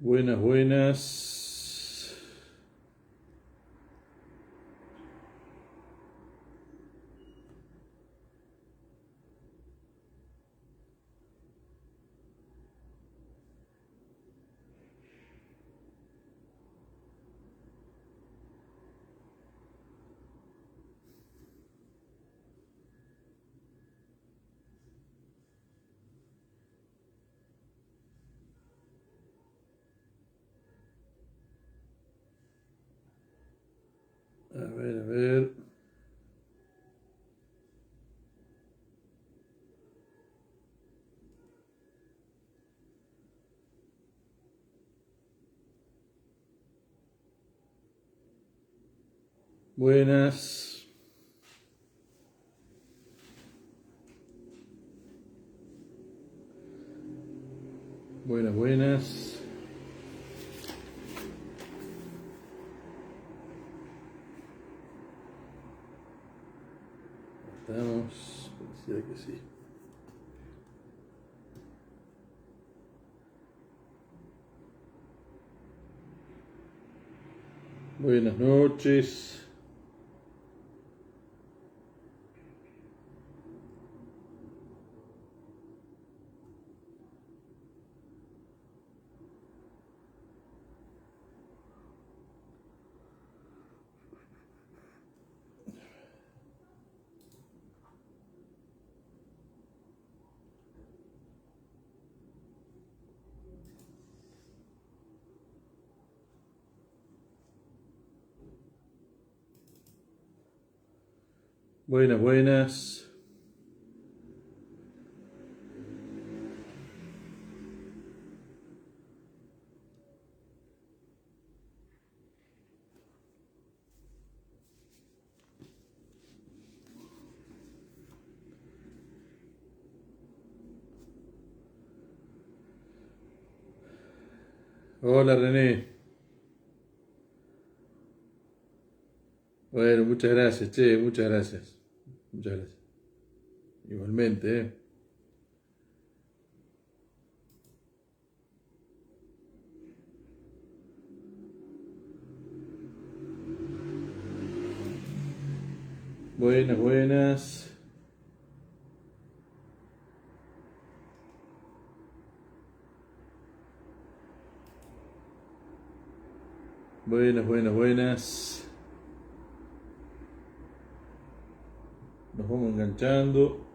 Buenas, buenas. A ver, a ver. Buenas. Buenas, buenas. Estamos. Parecía que sí. Buenas noches. Buenas, buenas. Hola, René. Bueno, muchas gracias, che, muchas gracias. Muchas gracias. Igualmente, ¿eh? Buenas, buenas. Buenas, buenas, buenas. Nos vamos enganchando.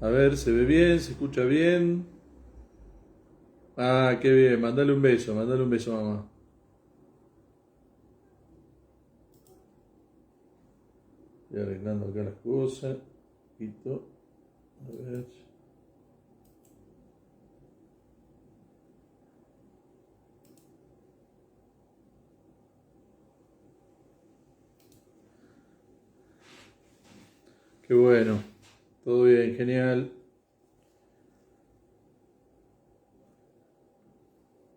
A ver, ¿se ve bien? ¿Se escucha bien? Ah, qué bien. Mandale un beso, mamá. Estoy arreglando acá las cosas. Poquito. A ver. Qué bueno. Todo bien, genial.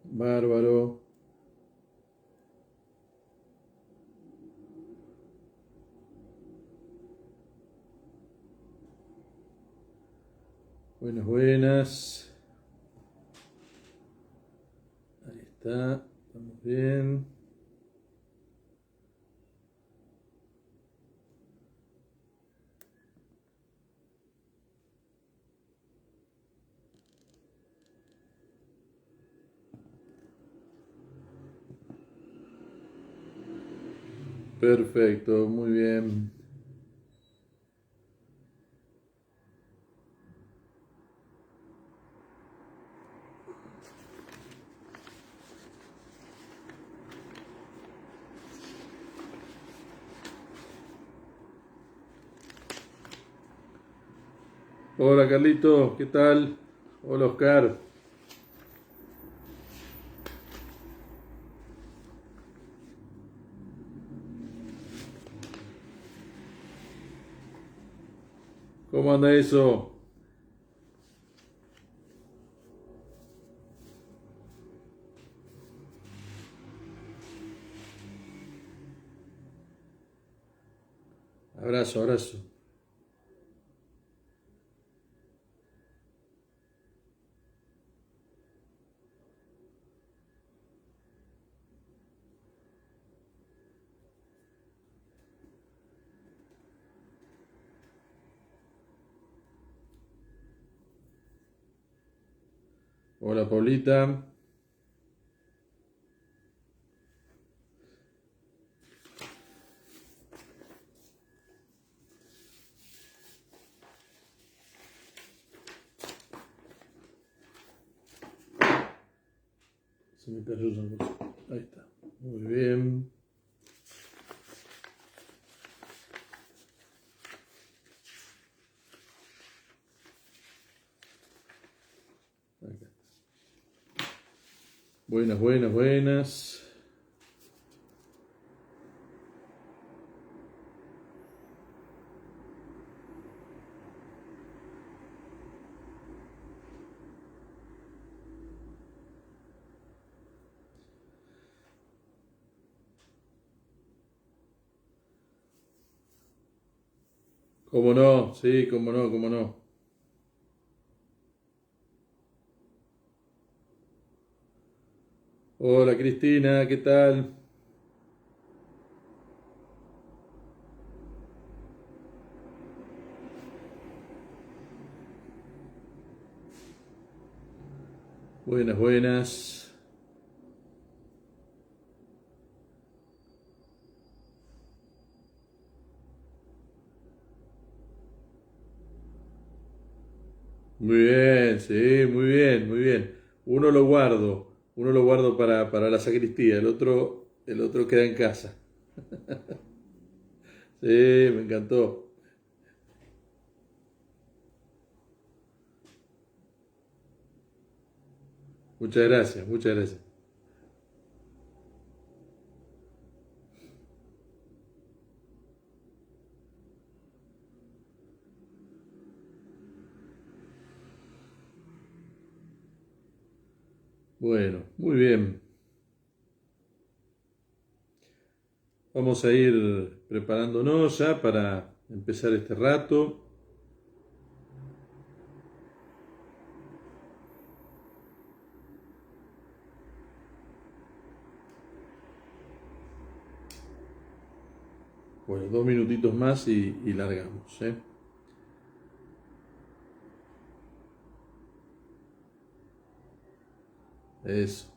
Bárbaro. Buenas, buenas. Ahí está. Estamos bien. Perfecto, muy bien. Hola, Carlito, ¿qué tal? Hola, Oscar. ¿Cómo anda eso? Abrazo, abrazo. Hola, Paulita. Se me cayó una cosa. Ahí está. Muy bien. Acá. Buenas, buenas, buenas. ¿Cómo no? Sí, cómo no, cómo no. Hola, Cristina, ¿qué tal? Buenas, buenas. Muy bien, sí, muy bien, muy bien. Uno lo guardo para la sacristía, el otro queda en casa. Sí, me encantó. Muchas gracias, muchas gracias. Bueno, muy bien. Vamos a ir preparándonos ya para empezar este rato. Bueno, 2 minutitos más y largamos, ¿eh? Eso.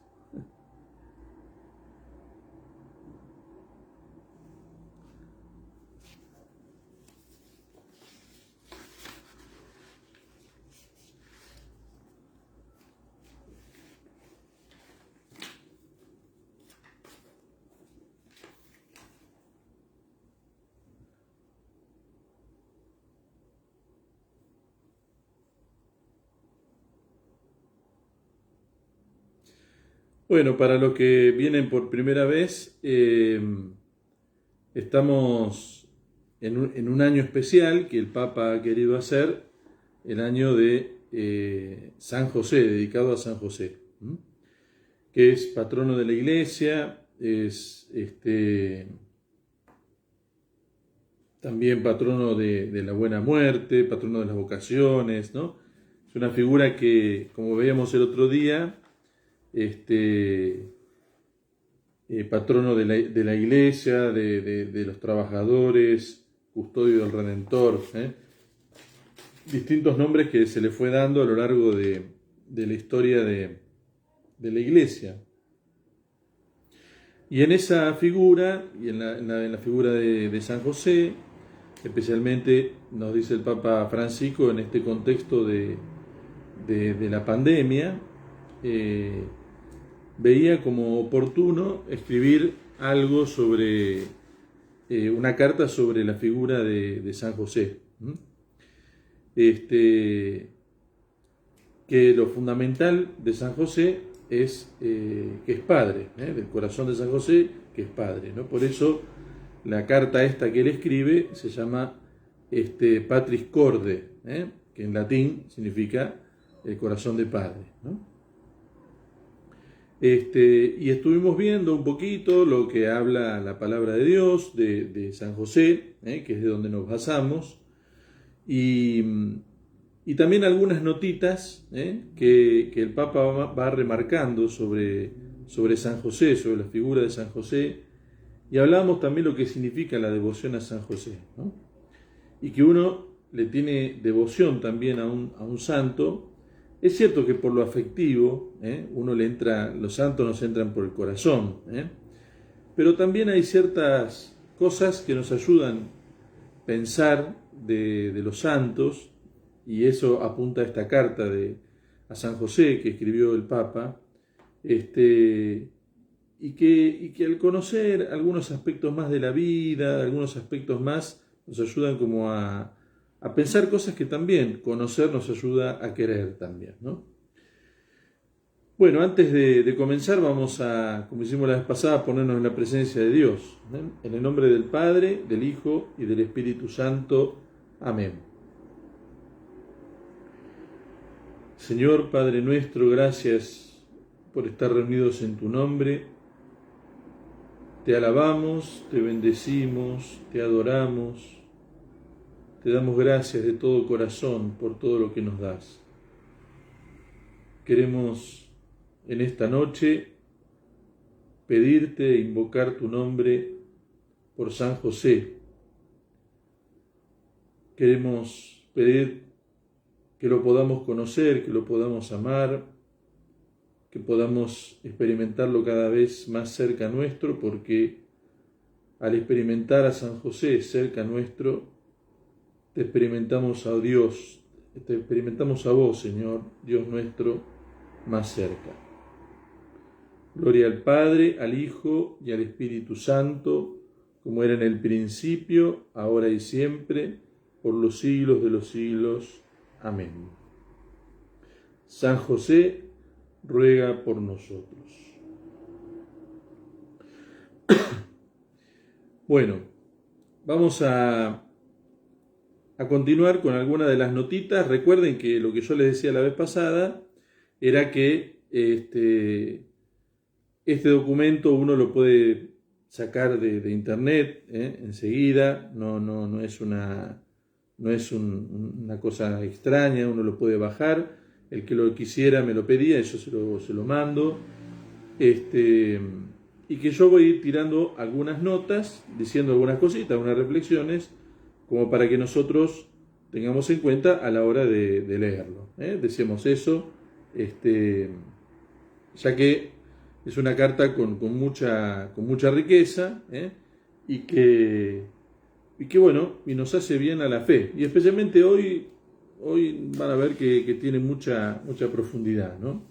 Bueno, para los que vienen por primera vez, estamos en un año especial que el Papa ha querido hacer, el año de San José, dedicado a San José, ¿m? Que es patrono de la Iglesia, es también patrono de la buena muerte, patrono de las vocaciones, ¿no? Es una figura que, como veíamos el otro día, este, patrono de la iglesia, de los trabajadores, custodio del Redentor, distintos nombres que se le fue dando a lo largo de la historia de la iglesia. Y en esa figura, y en la figura de San José, especialmente nos dice el Papa Francisco en este contexto de la pandemia, veía como oportuno escribir algo sobre, una carta sobre la figura de San José. Que lo fundamental de San José es que es padre, del corazón de San José, que es padre, ¿no? Por eso la carta esta que él escribe se llama Patris Corde, que en latín significa el corazón de padre, ¿no? Y estuvimos viendo un poquito lo que habla la palabra de Dios, de San José, que es de donde nos basamos, y también algunas notitas que el Papa va remarcando sobre San José, sobre la figura de San José, y hablamos también lo que significa la devoción a San José, ¿no? Y que uno le tiene devoción también a un santo. Es cierto que por lo afectivo, uno le entra, los santos nos entran por el corazón, pero también hay ciertas cosas que nos ayudan a pensar de los santos, y eso apunta a esta carta a San José que escribió el Papa, y que al conocer algunos aspectos más de la vida, algunos aspectos más, nos ayudan como a pensar cosas que también conocer nos ayuda a querer también, ¿no? Bueno, antes de comenzar vamos a, como hicimos la vez pasada, ponernos en la presencia de Dios, en el nombre del Padre, del Hijo y del Espíritu Santo. Amén. Señor Padre nuestro, gracias por estar reunidos en tu nombre. Te alabamos, te bendecimos, te adoramos. Te damos gracias de todo corazón por todo lo que nos das. Queremos en esta noche pedirte e invocar tu nombre por San José. Queremos pedir que lo podamos conocer, que lo podamos amar, que podamos experimentarlo cada vez más cerca nuestro, porque al experimentar a San José cerca nuestro, te experimentamos a Dios, te experimentamos a vos, Señor, Dios nuestro, más cerca. Gloria al Padre, al Hijo y al Espíritu Santo, como era en el principio, ahora y siempre, por los siglos de los siglos. Amén. San José, ruega por nosotros. Bueno, vamos a continuar con algunas de las notitas. Recuerden que lo que yo les decía la vez pasada era que este documento uno lo puede sacar de internet enseguida, no es una cosa extraña, uno lo puede bajar. El que lo quisiera me lo pedía, yo se lo mando. Y que yo voy a ir tirando algunas notas, diciendo algunas cositas, algunas reflexiones, como para que nosotros tengamos en cuenta a la hora de leerlo. Decíamos eso, ya que es una carta con mucha riqueza, y que bueno, y nos hace bien a la fe. Y especialmente hoy van a ver que tiene mucha profundidad, ¿no?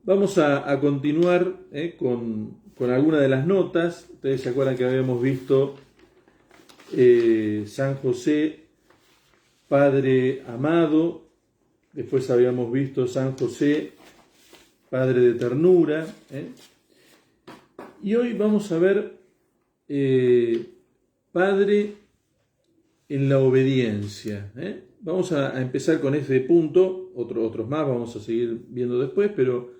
Vamos a continuar con algunas de las notas. Ustedes se acuerdan que habíamos visto San José, Padre amado. Después habíamos visto San José, Padre de ternura. Y hoy vamos a ver Padre en la obediencia. Vamos a empezar con ese punto, otros más vamos a seguir viendo después, pero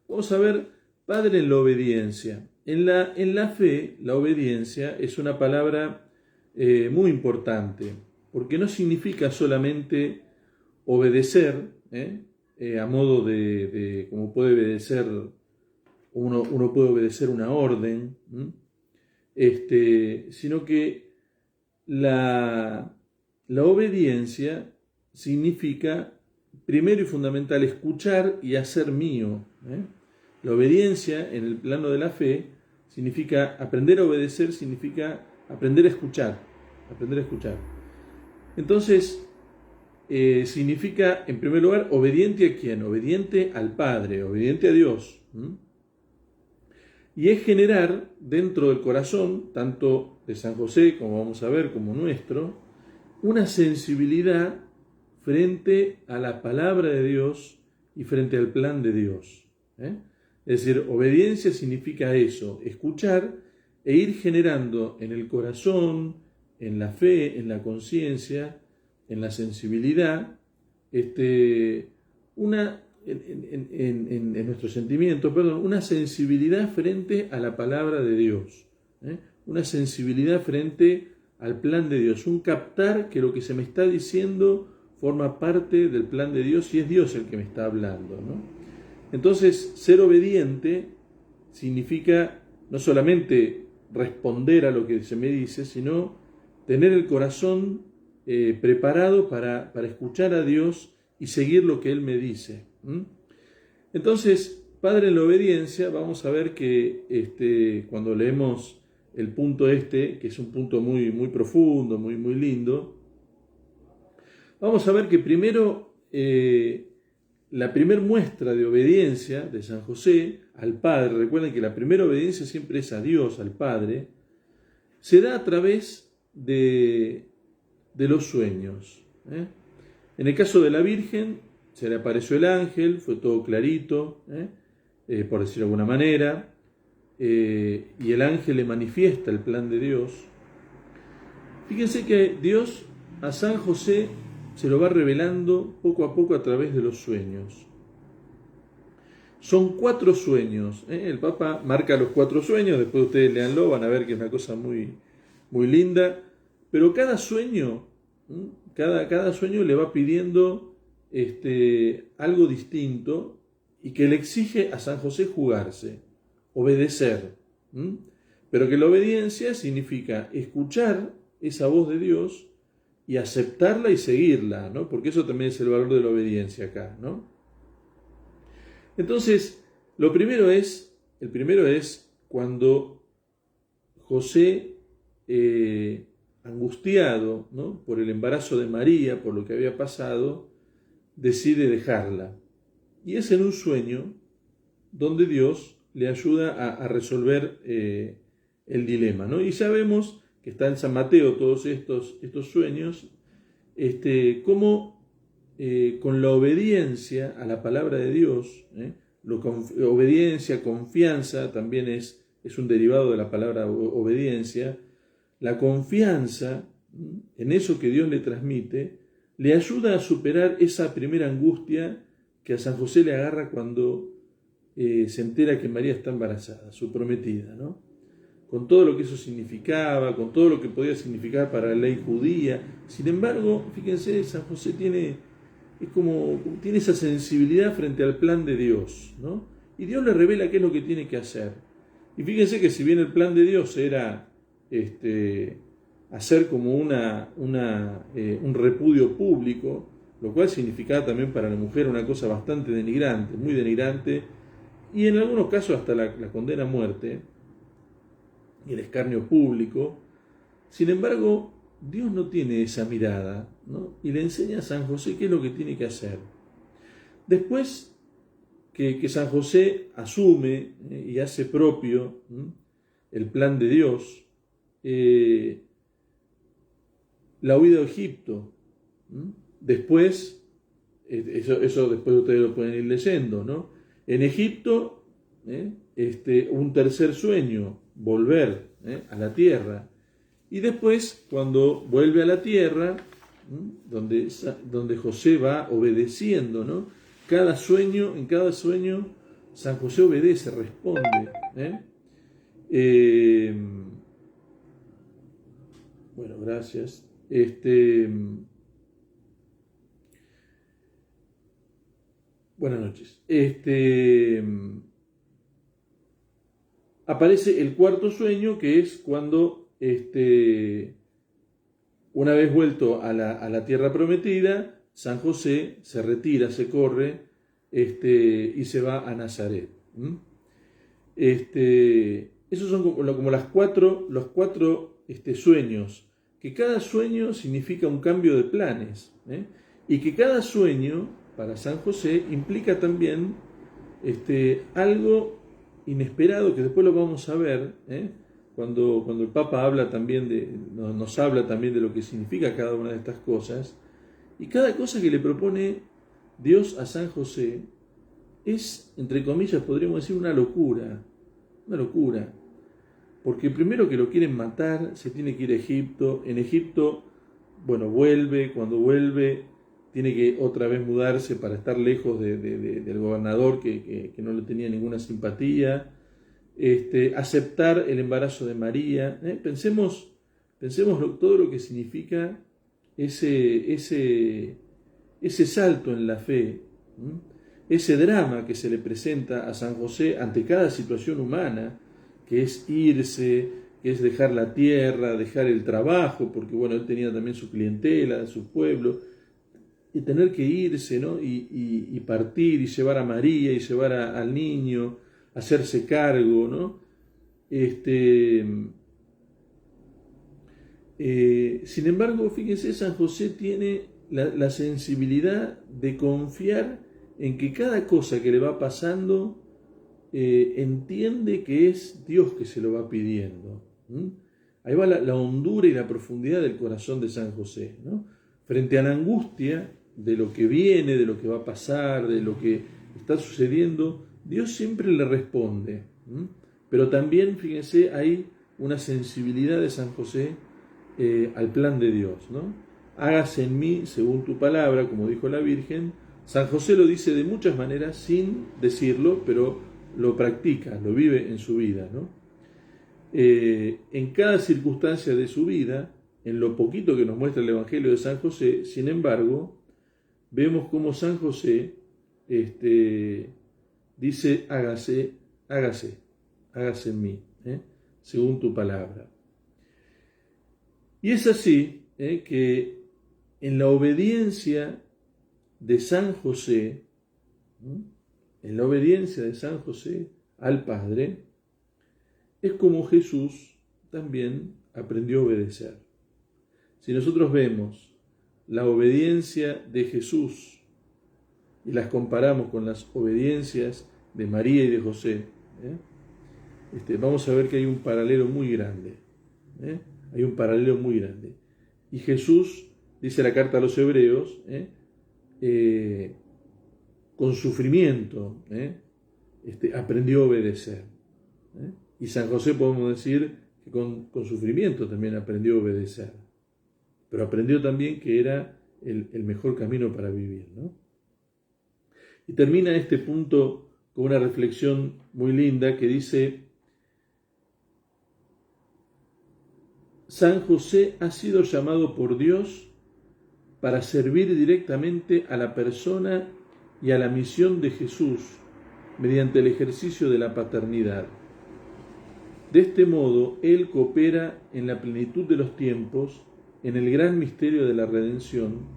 vamos a ver Padre en la obediencia. En la fe, la obediencia es una palabra muy importante, porque no significa solamente obedecer, a modo de como puede obedecer, uno puede obedecer una orden, sino que la obediencia significa, primero y fundamental, escuchar y hacer mío. La obediencia en el plano de la fe significa aprender a obedecer, significa aprender a escuchar. Entonces, significa, en primer lugar, obediente a quién, obediente al Padre, obediente a Dios. Y es generar dentro del corazón, tanto de San José, como vamos a ver, como nuestro, una sensibilidad frente a la palabra de Dios y frente al plan de Dios. Es decir, obediencia significa eso, escuchar e ir generando en el corazón, en la fe, en la conciencia, en la sensibilidad, en nuestros sentimientos, una sensibilidad frente a la palabra de Dios, una sensibilidad frente al plan de Dios, un captar que lo que se me está diciendo forma parte del plan de Dios y es Dios el que me está hablando, ¿no? Entonces, ser obediente significa no solamente responder a lo que se me dice, sino tener el corazón preparado para escuchar a Dios y seguir lo que Él me dice. Entonces, Padre en la obediencia, vamos a ver que cuando leemos el punto que es un punto muy, muy profundo, muy, muy lindo, vamos a ver que primero la primera muestra de obediencia de San José al Padre, recuerden que la primera obediencia siempre es a Dios, al Padre, se da a través de los sueños. En el caso de la Virgen, se le apareció el ángel, fue todo clarito, por decirlo de alguna manera, y el ángel le manifiesta el plan de Dios. Fíjense que Dios a San José se lo va revelando poco a poco a través de los sueños. Son 4 sueños. El Papa marca los 4 sueños, después ustedes leanlo, van a ver que es una cosa muy, muy linda. Pero cada sueño, cada sueño le va pidiendo algo distinto y que le exige a San José jugarse, obedecer. Pero que la obediencia significa escuchar esa voz de Dios y aceptarla y seguirla, ¿no? Porque eso también es el valor de la obediencia acá, ¿no? Entonces, el primero es cuando José, angustiado, ¿no?, por el embarazo de María, por lo que había pasado, decide dejarla. Y es en un sueño donde Dios le ayuda a resolver el dilema, ¿no? Y sabemos que está en San Mateo todos estos sueños, cómo con la obediencia a la palabra de Dios, obediencia, confianza, también es un derivado de la palabra obediencia, la confianza en eso que Dios le transmite, le ayuda a superar esa primera angustia que a San José le agarra cuando se entera que María está embarazada, su prometida, ¿no? Con todo lo que eso significaba, con todo lo que podía significar para la ley judía. Sin embargo, fíjense, San José tiene esa sensibilidad frente al plan de Dios, ¿no? Y Dios le revela qué es lo que tiene que hacer. Y fíjense que si bien el plan de Dios era hacer como un repudio público, lo cual significaba también para la mujer una cosa bastante denigrante, muy denigrante, y en algunos casos hasta la condena a muerte y el escarnio público. Sin embargo, Dios no tiene esa mirada, ¿no? Y le enseña a San José qué es lo que tiene que hacer. Después que San José asume y hace propio el plan de Dios, la huida de Egipto, después, eso después ustedes lo pueden ir leyendo, ¿no? En Egipto, un tercer sueño, volver a la tierra. Y después, cuando vuelve a la tierra, donde José va obedeciendo, ¿no? En cada sueño, San José obedece, responde. Bueno, gracias. Buenas noches. Aparece el cuarto sueño, que es cuando, una vez vuelto a la tierra prometida, San José se retira, se corre, y se va a Nazaret. Esos son como los cuatro sueños, que cada sueño significa un cambio de planes, y que cada sueño, para San José, implica también algo inesperado, que después lo vamos a ver, cuando el Papa nos habla también de lo que significa cada una de estas cosas. Y cada cosa que le propone Dios a San José es, entre comillas, podríamos decir, una locura. Porque primero que lo quieren matar, se tiene que ir a Egipto. En Egipto, bueno, cuando vuelve, tiene que otra vez mudarse para estar lejos del gobernador que no le tenía ninguna simpatía, aceptar el embarazo de María. Pensemos todo lo que significa ese salto en la fe, ese drama que se le presenta a San José ante cada situación humana, que es irse, que es dejar la tierra, dejar el trabajo, porque bueno, él tenía también su clientela, su pueblo, y tener que irse, ¿no? y partir, y llevar a María, y llevar al niño, hacerse cargo, ¿no? Sin embargo, fíjense, San José tiene la sensibilidad de confiar en que cada cosa que le va pasando entiende que es Dios que se lo va pidiendo. Ahí va la hondura y la profundidad del corazón de San José, ¿no? Frente a la angustia de lo que viene, de lo que va a pasar, de lo que está sucediendo, Dios siempre le responde. Pero también, fíjense, hay una sensibilidad de San José al plan de Dios, ¿no? Hágase en mí según tu palabra, como dijo la Virgen. San José lo dice de muchas maneras sin decirlo, pero lo practica, lo vive en su vida, ¿no? En cada circunstancia de su vida, en lo poquito que nos muestra el Evangelio de San José, sin embargo, vemos cómo San José dice, hágase en mí, según tu palabra. Y es así que en la obediencia de San José, al Padre, es como Jesús también aprendió a obedecer. Si nosotros vemos la obediencia de Jesús y las comparamos con las obediencias de María y de José, vamos a ver que hay un paralelo muy grande. Hay un paralelo muy grande. Y Jesús, dice la carta a los Hebreos, con sufrimiento, aprendió a obedecer. Y San José podemos decir que con sufrimiento también aprendió a obedecer. Pero aprendió también que era el mejor camino para vivir, ¿no? Y termina este punto con una reflexión muy linda que dice: San José ha sido llamado por Dios para servir directamente a la persona y a la misión de Jesús mediante el ejercicio de la paternidad. De este modo, Él coopera en la plenitud de los tiempos, en el gran misterio de la redención,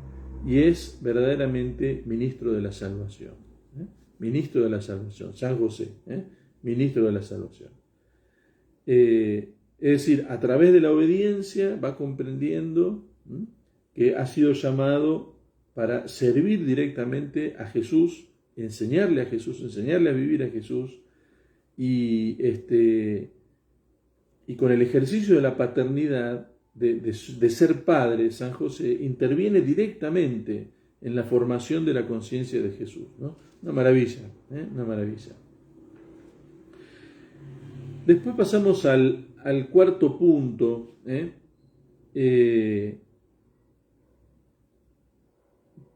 y es verdaderamente ministro de la salvación. Ministro de la salvación, San José, ministro de la salvación. Es decir, a través de la obediencia va comprendiendo que ha sido llamado para servir directamente a Jesús, enseñarle a Jesús, enseñarle a vivir a Jesús, y con el ejercicio de la paternidad, de ser padre, San José interviene directamente en la formación de la conciencia de Jesús, ¿no? Una maravilla, una maravilla. Después pasamos al cuarto punto,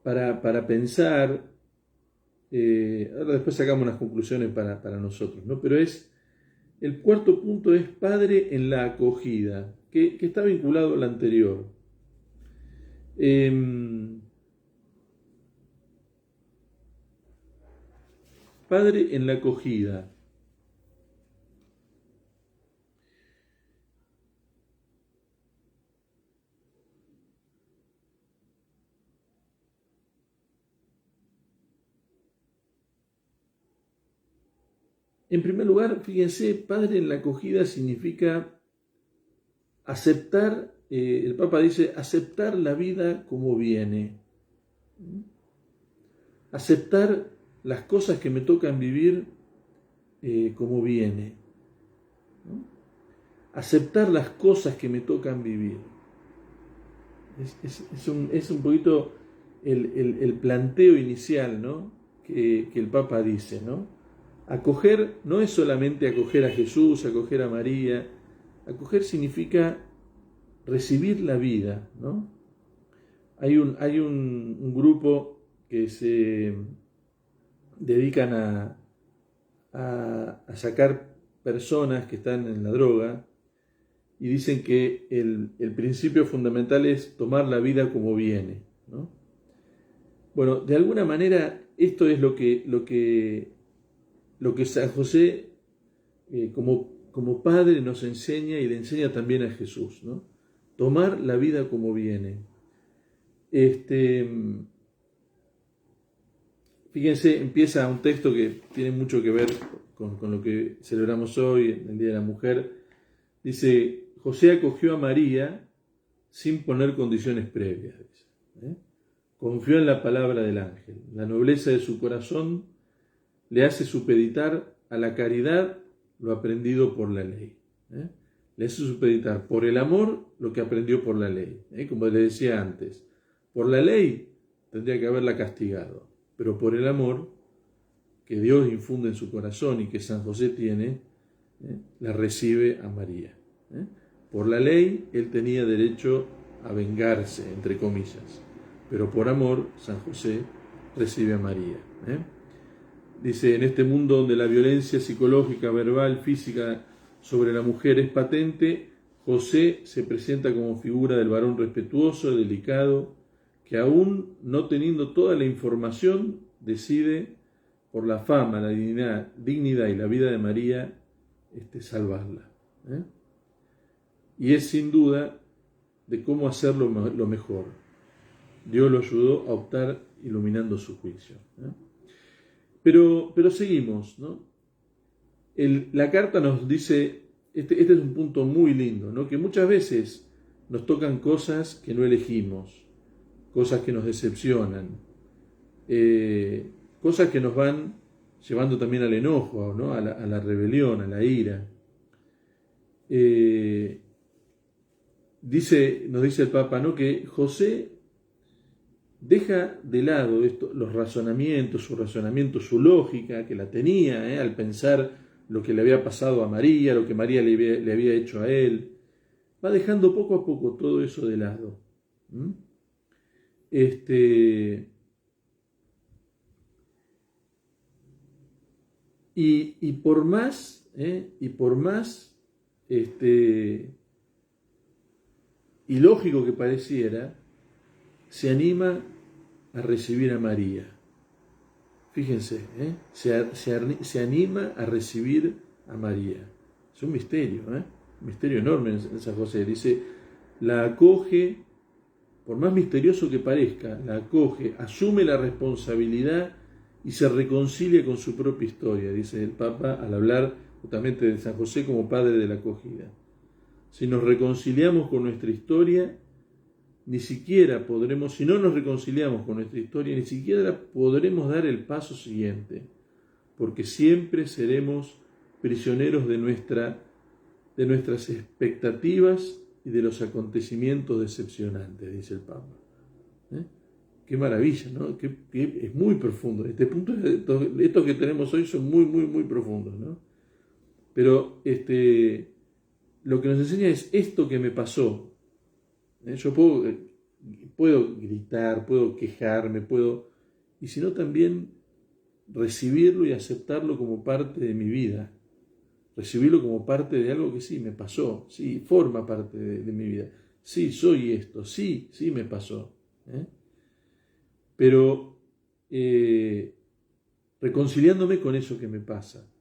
para pensar. Ahora después sacamos unas conclusiones para nosotros, ¿no? Pero el cuarto punto es padre en la acogida, que está vinculado al anterior. Padre en la acogida. En primer lugar, fíjense, padre en la acogida significa aceptar, el Papa dice, aceptar la vida como viene. Aceptar las cosas que me tocan vivir como viene. Aceptar las cosas que me tocan vivir. Es un poquito el planteo inicial, ¿no? que el Papa dice, ¿no? Acoger no es solamente acoger a Jesús, acoger a María. Acoger significa recibir la vida, ¿no? Hay un grupo que se dedican a sacar personas que están en la droga y dicen que el principio fundamental es tomar la vida como viene, ¿no? Bueno, de alguna manera esto es lo que San José como padre nos enseña y le enseña también a Jesús, ¿no? Tomar la vida como viene. Fíjense, empieza un texto que tiene mucho que ver con lo que celebramos hoy, en el Día de la Mujer. Dice, José acogió a María sin poner condiciones previas. Dice, ¿eh? Confió en la palabra del ángel. La nobleza de su corazón le hace supeditar a la caridad lo aprendido por la ley. Le hace supeditar por el amor lo que aprendió por la ley. Como le decía antes, por la ley tendría que haberla castigado, pero por el amor que Dios infunde en su corazón y que San José tiene, la recibe a María. Por la ley él tenía derecho a vengarse, entre comillas, pero por amor San José recibe a María. Dice, en este mundo donde la violencia psicológica, verbal, física sobre la mujer es patente, José se presenta como figura del varón respetuoso, delicado, que aún no teniendo toda la información, decide por la fama, la dignidad y la vida de María, salvarla. Y es sin duda de cómo hacerlo lo mejor. Dios lo ayudó a optar iluminando su juicio. Pero seguimos, ¿no? La carta nos dice, este es un punto muy lindo, ¿no? Que muchas veces nos tocan cosas que no elegimos, cosas que nos decepcionan, cosas que nos van llevando también al enojo, ¿no? a la rebelión, a la ira. Nos dice el Papa, ¿no? Que José deja de lado los razonamientos, su lógica, que la tenía, al pensar lo que le había pasado a María, lo que María le había hecho a él. Va dejando poco a poco todo eso de lado. Y por más ilógico que pareciera, se anima a recibir a María. Fíjense, se anima a recibir a María. Es un misterio, un misterio enorme en San José. Dice, la acoge, por más misterioso que parezca, la acoge, asume la responsabilidad y se reconcilia con su propia historia, dice el Papa al hablar justamente de San José como padre de la acogida. Si nos reconciliamos con nuestra historia, si no nos reconciliamos con nuestra historia, ni siquiera podremos dar el paso siguiente, porque siempre seremos prisioneros de nuestras expectativas y de los acontecimientos decepcionantes, dice el Papa. Qué maravilla, ¿no? Que es muy profundo. Este punto, estos que tenemos hoy son muy, muy, muy profundos, ¿no? Pero lo que nos enseña es esto que me pasó. Yo puedo gritar, puedo quejarme, y si no también recibirlo y aceptarlo como parte de mi vida, recibirlo como parte de algo que sí me pasó, sí, forma parte de mi vida, sí, soy esto, sí, me pasó, pero reconciliándome con eso que me pasa.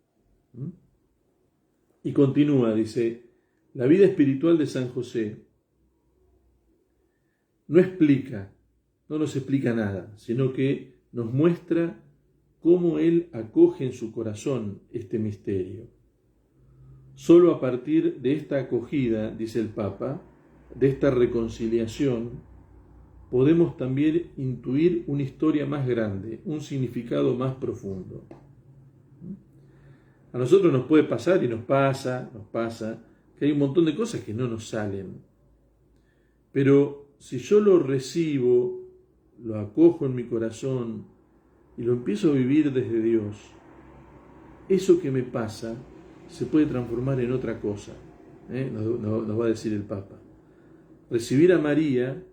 Y continúa, dice, la vida espiritual de San José no nos explica nada, sino que nos muestra cómo él acoge en su corazón este misterio. Solo a partir de esta acogida, dice el Papa, de esta reconciliación, podemos también intuir una historia más grande, un significado más profundo. A nosotros nos puede pasar y nos pasa, que hay un montón de cosas que no nos salen. Pero si yo lo recibo, lo acojo en mi corazón y lo empiezo a vivir desde Dios, eso que me pasa se puede transformar en otra cosa, nos va a decir el Papa. Recibir a María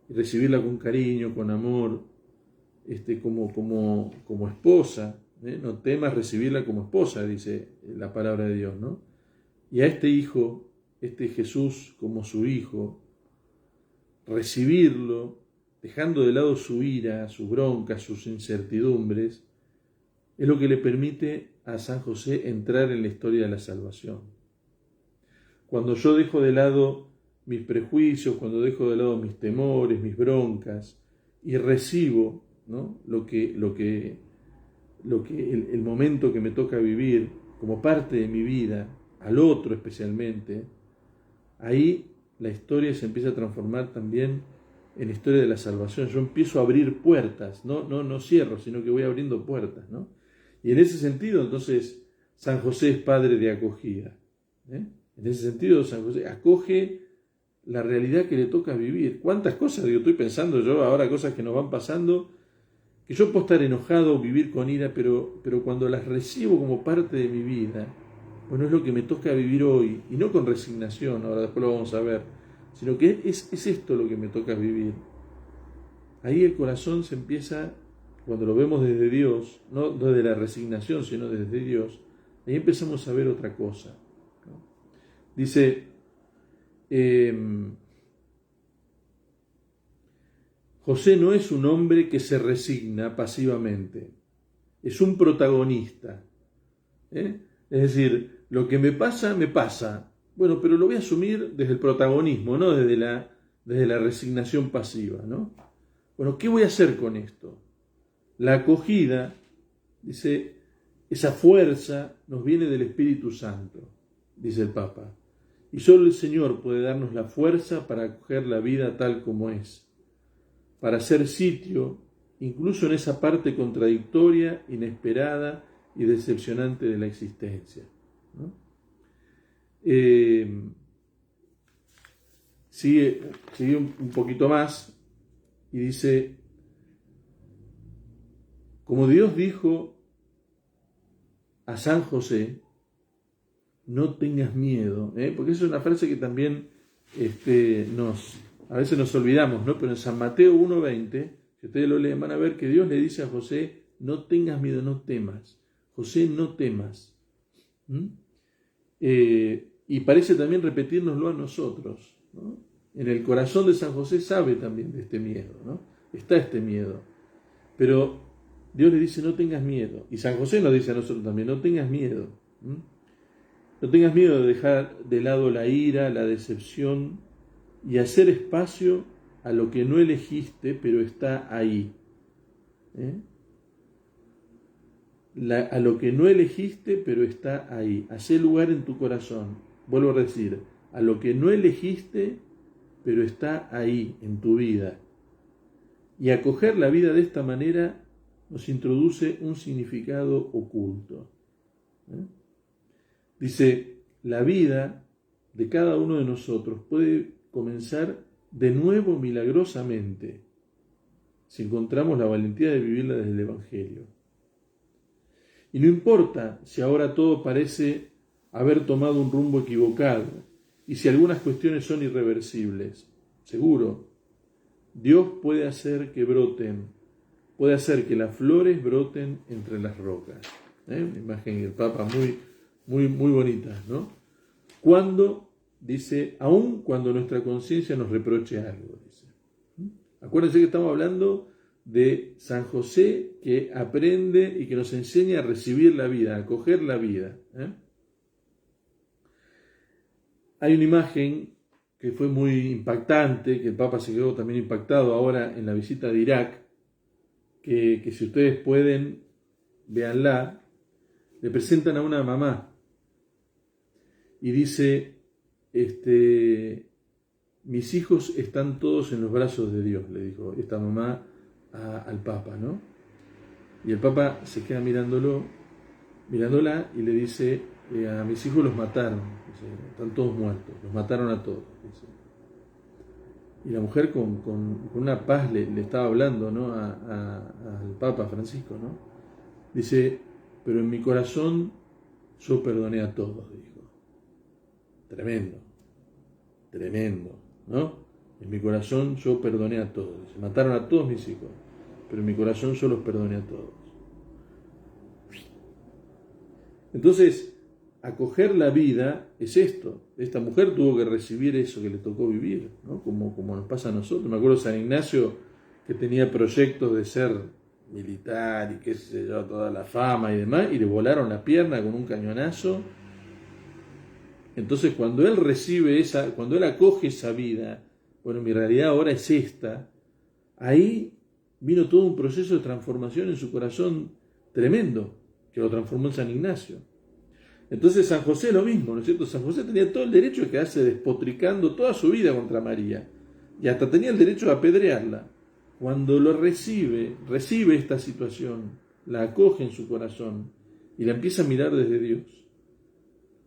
y recibirla con cariño, con amor, como esposa. No temas recibirla como esposa, dice la palabra de Dios, ¿no? Y a este hijo, este Jesús como su hijo, recibirlo, dejando de lado su ira, sus broncas, sus incertidumbres, es lo que le permite a San José entrar en la historia de la salvación. Cuando yo dejo de lado mis prejuicios, cuando dejo de lado mis temores, mis broncas, y recibo, ¿no?, el momento que me toca vivir como parte de mi vida, al otro especialmente, ahí la historia se empieza a transformar también en la historia de la salvación. Yo empiezo a abrir puertas, no cierro, sino que voy abriendo puertas, ¿no? Y en ese sentido, entonces, San José es padre de acogida. En ese sentido, San José acoge la realidad que le toca vivir. ¿Cuántas cosas, estoy pensando yo ahora, cosas que nos van pasando, que yo puedo estar enojado, vivir con ira, pero cuando las recibo como parte de mi vida, bueno, es lo que me toca vivir hoy, y no con resignación, ahora después lo vamos a ver, sino que es esto lo que me toca vivir. Ahí el corazón se empieza, cuando lo vemos desde Dios, no desde la resignación, sino desde Dios, ahí empezamos a ver otra cosa, ¿no? Dice, José no es un hombre que se resigna pasivamente, es un protagonista. Es decir, lo que me pasa. Bueno, pero lo voy a asumir desde el protagonismo, no desde la resignación pasiva, ¿no? Bueno, ¿qué voy a hacer con esto? La acogida, dice, esa fuerza nos viene del Espíritu Santo, dice el Papa. Y solo el Señor puede darnos la fuerza para acoger la vida tal como es, para hacer sitio, incluso en esa parte contradictoria, inesperada y decepcionante de la existencia, ¿no? Sigue un poquito más y dice, como Dios dijo a San José, no tengas miedo, porque esa es una frase que también a veces nos olvidamos, ¿no? Pero en San Mateo 1:20, si ustedes lo leen, van a ver que Dios le dice a José, no tengas miedo, no temas. José, no temas. Y parece también repetírnoslo a nosotros, ¿no? En el corazón de San José sabe también de este miedo, ¿no? Está este miedo. Pero Dios le dice, no tengas miedo. Y San José nos dice a nosotros también, no tengas miedo. No tengas miedo de dejar de lado la ira, la decepción y hacer espacio a lo que no elegiste, pero está ahí. A lo que no elegiste, pero está ahí. Hacé lugar en tu corazón. Vuelvo a decir, a lo que no elegiste, pero está ahí en tu vida. Y acoger la vida de esta manera nos introduce un significado oculto. Dice, la vida de cada uno de nosotros puede comenzar de nuevo milagrosamente si encontramos la valentía de vivirla desde el Evangelio. Y no importa si ahora todo parece haber tomado un rumbo equivocado y si algunas cuestiones son irreversibles. Seguro, Dios puede hacer que broten, puede hacer que las flores broten entre las rocas. Una imagen del Papa muy bonita, ¿no? Cuando, dice, aun cuando nuestra conciencia nos reproche algo, dice. Acuérdense que estamos hablando de San José que aprende y que nos enseña a recibir la vida, a acoger la vida. Hay una imagen que fue muy impactante, que el Papa se quedó también impactado ahora en la visita de Irak, que si ustedes pueden, véanla. Le presentan a una mamá y dice, mis hijos están todos en los brazos de Dios, le dijo esta mamá al Papa, ¿no? Y el Papa se queda mirándola y le dice, a mis hijos los mataron, dice, están todos muertos, los mataron a todos, dice. Y la mujer con una paz le estaba hablando, ¿no?, al Papa Francisco, ¿no? Dice, pero en mi corazón yo perdoné a todos, dijo. Tremendo, ¿no? En mi corazón yo perdoné a todos. Se mataron a todos mis hijos, pero en mi corazón yo los perdoné a todos. Entonces, acoger la vida es esto. Esta mujer tuvo que recibir eso que le tocó vivir, ¿no? Como nos pasa a nosotros. Me acuerdo de San Ignacio, que tenía proyectos de ser militar y qué sé yo, toda la fama y demás, y le volaron la pierna con un cañonazo. Entonces, cuando él recibe cuando él acoge esa vida, bueno, mi realidad ahora es esta, ahí vino todo un proceso de transformación en su corazón tremendo, que lo transformó en San Ignacio. Entonces San José lo mismo, ¿no es cierto? San José tenía todo el derecho de quedarse despotricando toda su vida contra María, y hasta tenía el derecho de apedrearla. Cuando lo recibe esta situación, la acoge en su corazón y la empieza a mirar desde Dios,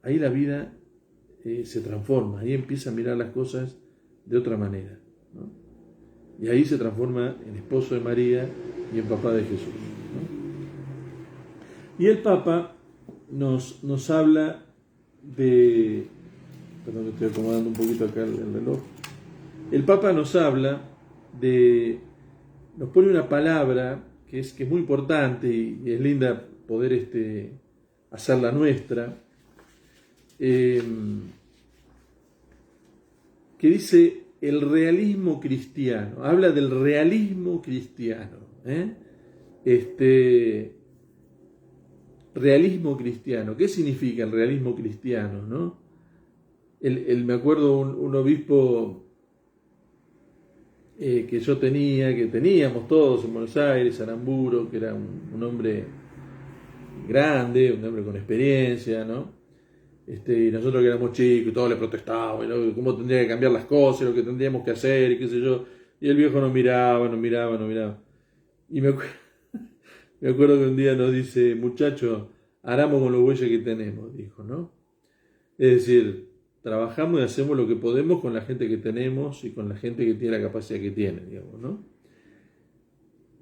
ahí la vida se transforma, ahí empieza a mirar las cosas de otra manera, ¿no? Y ahí se transforma en esposo de María y en papá de Jesús, ¿no? Y el Papa nos habla de... Perdón, que estoy acomodando un poquito acá el reloj. El Papa nos habla de... Nos pone una palabra que es muy importante y es linda poder hacerla nuestra, que dice el realismo cristiano. Habla del realismo cristiano, realismo cristiano. ¿Qué significa el realismo cristiano, no? Me acuerdo un obispo que yo que teníamos todos en Buenos Aires, Aramburo, que era un hombre grande, un hombre con experiencia, ¿no? Y nosotros que éramos chicos y todos le protestábamos, ¿no? Cómo tendría que cambiar las cosas, lo que tendríamos que hacer, y qué sé yo. Y el viejo nos miraba. Y me acuerdo que un día nos dice, muchachos, haramos con los bueyes que tenemos, dijo, ¿no? Es decir, trabajamos y hacemos lo que podemos con la gente que tenemos y con la gente que tiene la capacidad que tiene, digamos, ¿no?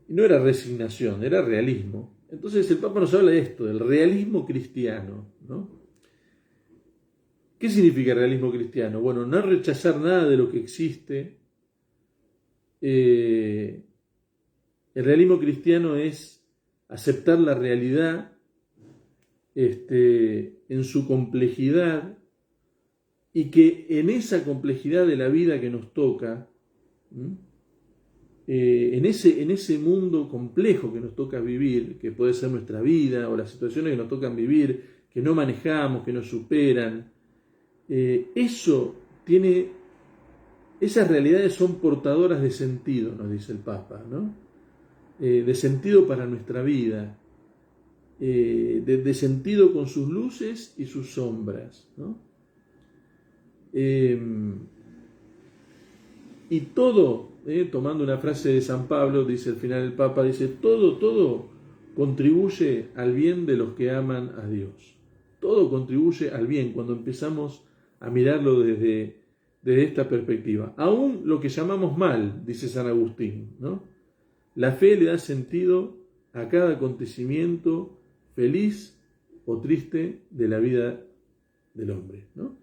Y no era resignación, era realismo. Entonces el Papa nos habla de esto, del realismo cristiano, ¿no? ¿Qué significa realismo cristiano? Bueno, no rechazar nada de lo que existe. El realismo cristiano es aceptar la realidad en su complejidad, y que en esa complejidad de la vida que nos toca, en ese mundo complejo que nos toca vivir, que puede ser nuestra vida o las situaciones que nos tocan vivir, que no manejamos, que nos superan, esas realidades son portadoras de sentido, nos dice el Papa, ¿no? De sentido para nuestra vida, de sentido con sus luces y sus sombras, ¿no? Y todo, tomando una frase de San Pablo, dice al final el Papa, dice, todo contribuye al bien de los que aman a Dios. Todo contribuye al bien cuando empezamos a mirarlo desde esta perspectiva. Aún lo que llamamos mal, dice San Agustín, ¿no? La fe le da sentido a cada acontecimiento feliz o triste de la vida del hombre, ¿no?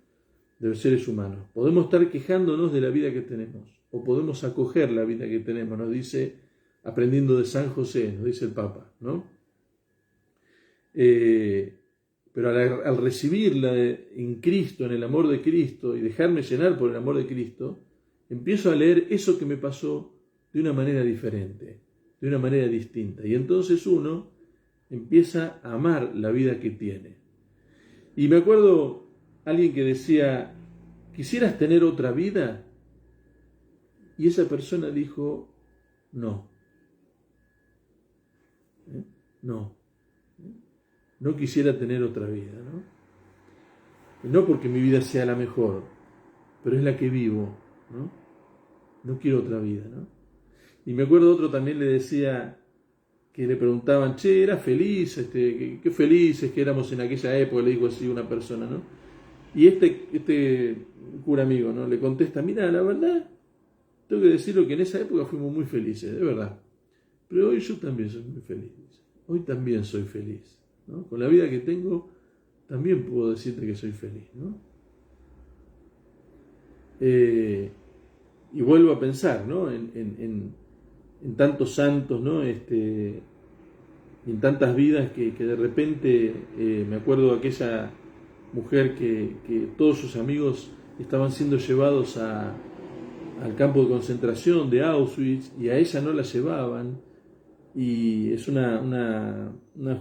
De los seres humanos. Podemos estar quejándonos de la vida que tenemos, o podemos acoger la vida que tenemos, nos dice, aprendiendo de San José, nos dice el Papa, ¿no? Pero al recibirla en Cristo, en el amor de Cristo, y dejarme llenar por el amor de Cristo, empiezo a leer eso que me pasó de una manera diferente, de una manera distinta. Y entonces uno empieza a amar la vida que tiene. Y me acuerdo alguien que decía, ¿quisieras tener otra vida? Y esa persona dijo, no. No quisiera tener otra vida, ¿no? Y no porque mi vida sea la mejor, pero es la que vivo, ¿no? No quiero otra vida, ¿no? Y me acuerdo otro también le decía, que le preguntaban, che, ¿eras feliz? Qué felices que éramos en aquella época, le dijo así una persona, ¿no? Y este cura amigo, ¿no? Le contesta, mira, la verdad, tengo que decirlo que en esa época fuimos muy felices, de verdad. Pero hoy yo también soy muy feliz. Hoy también soy feliz, ¿no? Con la vida que tengo, también puedo decirte que soy feliz, ¿no? y vuelvo a pensar, ¿no? En tantos santos, ¿no? En tantas vidas que de repente me acuerdo de aquella mujer que todos sus amigos estaban siendo llevados al campo de concentración de Auschwitz y a ella no la llevaban, y es una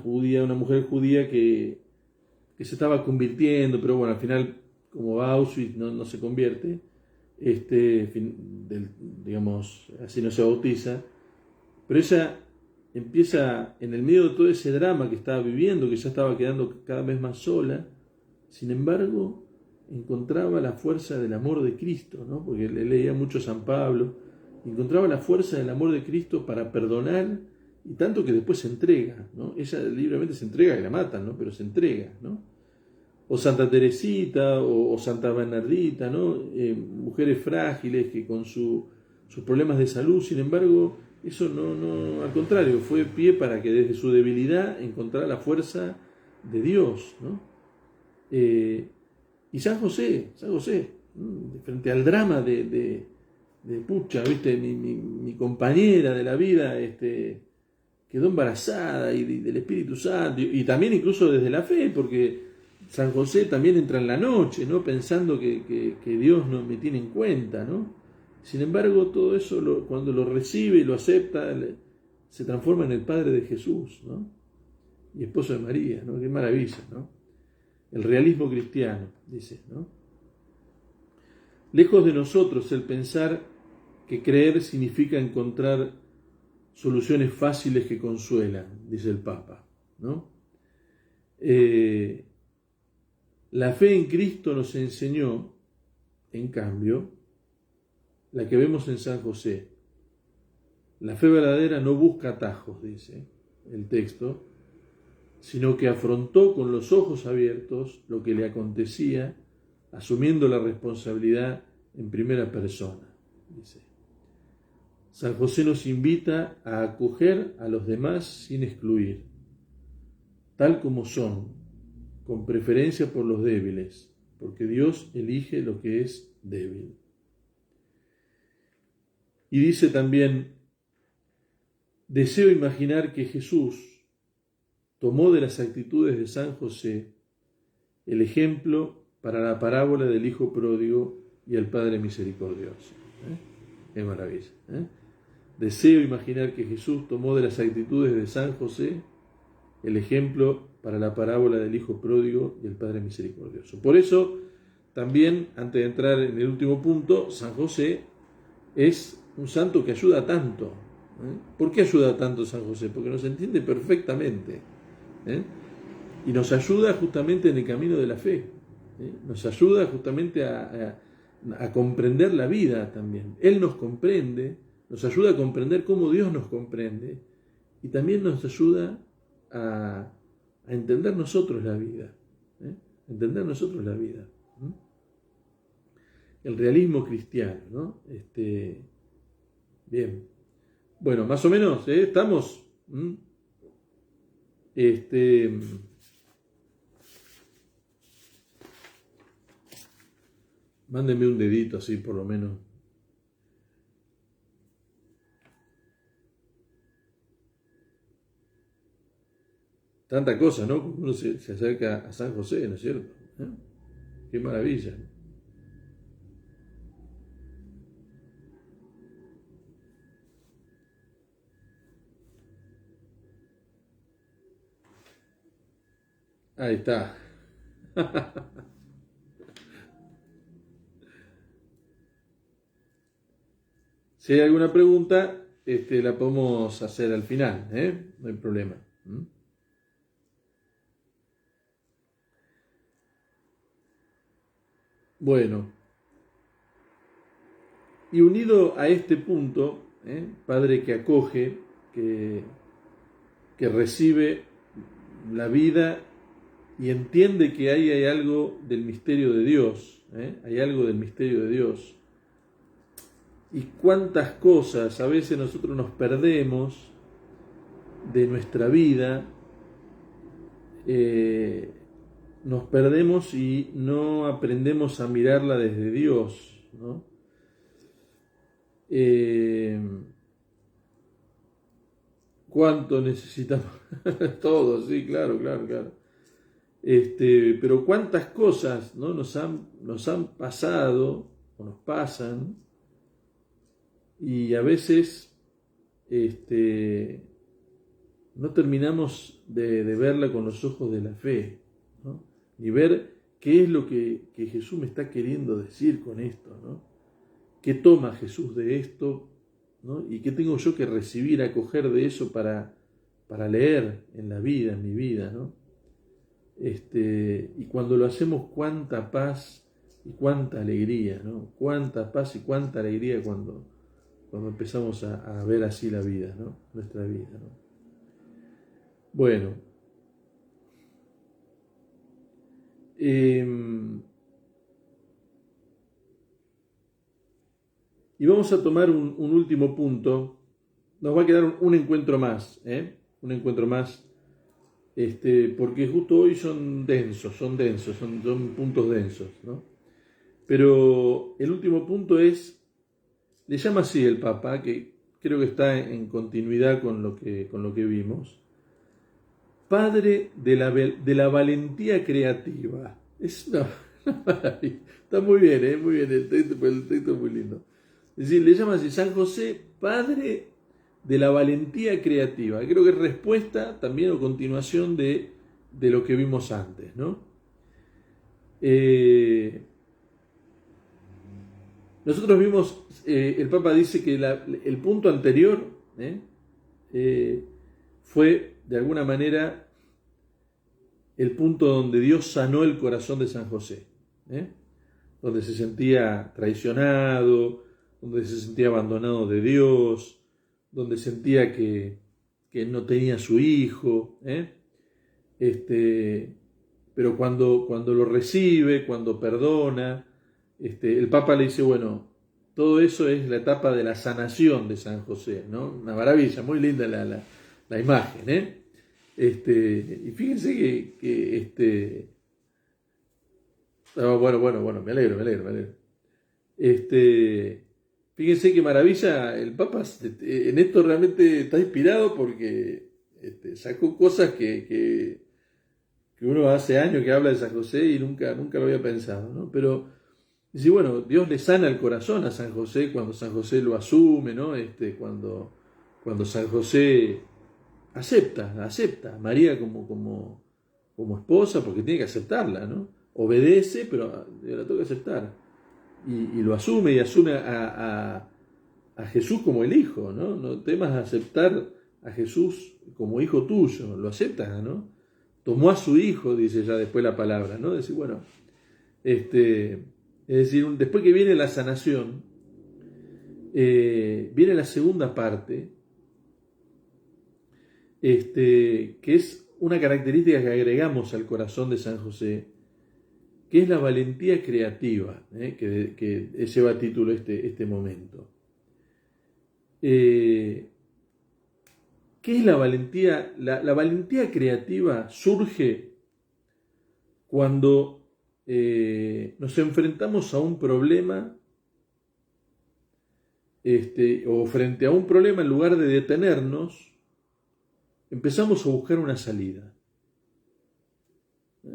judía, una mujer judía que se estaba convirtiendo, pero bueno, al final como va a Auschwitz no se convierte, digamos, así no se bautiza, pero ella empieza, en el medio de todo ese drama que estaba viviendo, que ya estaba quedando cada vez más sola, sin embargo, encontraba la fuerza del amor de Cristo, ¿no? Porque le leía mucho a San Pablo, encontraba la fuerza del amor de Cristo para perdonar, y tanto que después se entrega, ¿no? Ella libremente se entrega, y la matan, ¿no? Pero se entrega, ¿no? O Santa Teresita, o Santa Bernardita, ¿no? Mujeres frágiles que con sus problemas de salud, sin embargo, eso no, al contrario, fue pie para que desde su debilidad encontrara la fuerza de Dios, ¿no? Y San José, frente al drama de pucha, ¿viste? Mi compañera de la vida, quedó embarazada y del Espíritu Santo, y también incluso desde la fe, porque San José también entra en la noche, ¿no? Pensando que Dios no me tiene en cuenta, ¿no? Sin embargo, todo eso, cuando lo recibe y lo acepta, se transforma en el Padre de Jesús, ¿no? Y esposo de María, ¿no? Qué maravilla, ¿no? El realismo cristiano, dice, ¿no? Lejos de nosotros el pensar que creer significa encontrar soluciones fáciles que consuelan, dice el Papa, ¿no? La fe en Cristo nos enseñó, en cambio, la que vemos en San José. La fe verdadera no busca atajos, dice el texto, sino que afrontó con los ojos abiertos lo que le acontecía, asumiendo la responsabilidad en primera persona, dice. San José nos invita a acoger a los demás sin excluir, tal como son, con preferencia por los débiles, porque Dios elige lo que es débil. Y dice también, deseo imaginar que Jesús tomó de las actitudes de San José el ejemplo para la parábola del Hijo Pródigo y el Padre Misericordioso. Qué maravilla. Deseo imaginar que Jesús tomó de las actitudes de San José el ejemplo para la parábola del Hijo Pródigo y el Padre Misericordioso. Por eso, también, antes de entrar en el último punto, San José es un santo que ayuda tanto. ¿Por qué ayuda tanto San José? Porque nos entiende perfectamente. Y nos ayuda justamente en el camino de la fe. Nos ayuda justamente a comprender la vida también. Él nos comprende, nos ayuda a comprender cómo Dios nos comprende, y también nos ayuda a entender nosotros la vida. Entender nosotros la vida. El realismo cristiano, ¿no? Bien. Bueno, más o menos, estamos. Mándenme un dedito así, por lo menos. Tanta cosa, ¿no? Uno se acerca a San José, ¿no es cierto? Qué maravilla. Ahí está. Si hay alguna pregunta, la podemos hacer al final, no hay problema. Bueno, y unido a este punto, Padre que acoge, que recibe la vida y entiende que ahí hay algo del misterio de Dios, hay algo del misterio de Dios. Y cuántas cosas a veces nosotros nos perdemos de nuestra vida, nos perdemos y no aprendemos a mirarla desde Dios, ¿no? Eh, ¿Cuánto necesitamos? Todo, sí, claro, claro, claro. Pero cuántas cosas, ¿no? nos han pasado o nos pasan y a veces no terminamos de verla con los ojos de la fe, ¿no? Ni ver qué es lo que Jesús me está queriendo decir con esto, ¿no? ¿Qué toma Jesús de esto? ¿No? ¿Y qué tengo yo que recibir, acoger de eso para leer en la vida, en mi vida, ¿no? Y cuando lo hacemos, cuánta paz y cuánta alegría, ¿no? Cuánta paz y cuánta alegría cuando empezamos a ver así la vida, ¿no? Nuestra vida, ¿no? Bueno, y vamos a tomar un último punto. Nos va a quedar un encuentro más, ¿eh? Un encuentro más, porque justo hoy son son puntos densos, ¿no? Pero el último punto le llama así el Papa, que creo que está en continuidad con lo que vimos, Padre de la valentía creativa. Es una maravilla. Está muy bien, muy bien, el texto es muy lindo. Es decir, le llama así, San José, Padre de la valentía creativa. Creo que es respuesta también o continuación de lo que vimos antes, ¿no? Nosotros vimos, el Papa dice que el punto anterior fue, de alguna manera, el punto donde Dios sanó el corazón de San José, donde se sentía traicionado, donde se sentía abandonado de Dios, donde sentía que no tenía su hijo, pero cuando lo recibe, cuando perdona, el Papa le dice, bueno, todo eso es la etapa de la sanación de San José, ¿no? Una maravilla, muy linda la imagen, y fíjense que bueno, me alegro. Fíjense qué maravilla, el Papa en esto realmente está inspirado porque sacó cosas que uno hace años que habla de San José y nunca lo había pensado, ¿no? Pero dice, bueno, Dios le sana el corazón a San José cuando San José lo asume, ¿no? Cuando San José acepta a María como esposa, porque tiene que aceptarla, ¿no? Obedece, pero la toca aceptar. Y lo asume y asume a Jesús como el hijo, ¿no? No temas aceptar a Jesús como hijo tuyo, lo aceptas, ¿no? Tomó a su hijo, dice ya después la palabra, ¿no? Decir, bueno, es decir, después que viene la sanación, viene la segunda parte, que es una característica que agregamos al corazón de San José, que es la valentía creativa, que lleva título este momento. ¿Qué es la valentía? La valentía creativa surge cuando nos enfrentamos a un problema, o frente a un problema, en lugar de detenernos, empezamos a buscar una salida.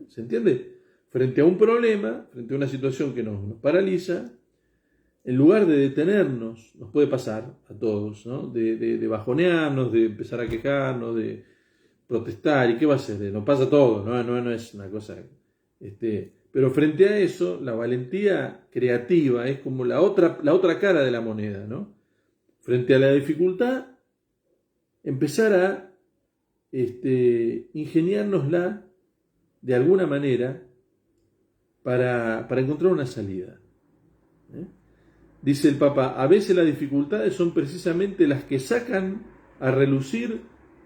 ¿Se entiende? Frente a un problema, frente a una situación que nos paraliza, en lugar de detenernos, nos puede pasar a todos, ¿no? De bajonearnos, de empezar a quejarnos, de protestar, ¿y qué va a hacer? Nos pasa a todos, no es una cosa. Pero frente a eso, la valentía creativa es como la otra cara de la moneda, ¿no? Frente a la dificultad, empezar a ingeniárnosla de alguna manera para encontrar una salida. Dice el Papa, a veces las dificultades son precisamente las que sacan a relucir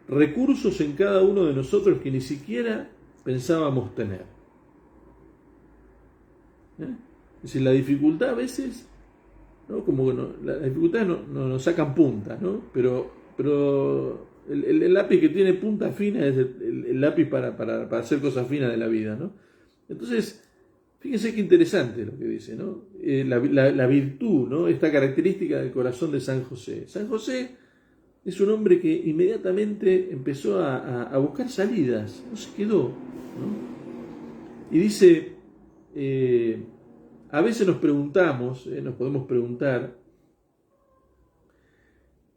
recursos en cada uno de nosotros que ni siquiera pensábamos tener. Es decir, la dificultad a veces, ¿no? Como las dificultades no nos sacan punta, ¿no? Pero el lápiz que tiene punta fina es el lápiz para hacer cosas finas de la vida, ¿no? Entonces, Fíjense qué interesante lo que dice, ¿no? La virtud, ¿no? Esta característica del corazón de San José. San José es un hombre que inmediatamente empezó a buscar salidas, no se quedó, ¿no? Y dice, a veces nos preguntamos, nos podemos preguntar,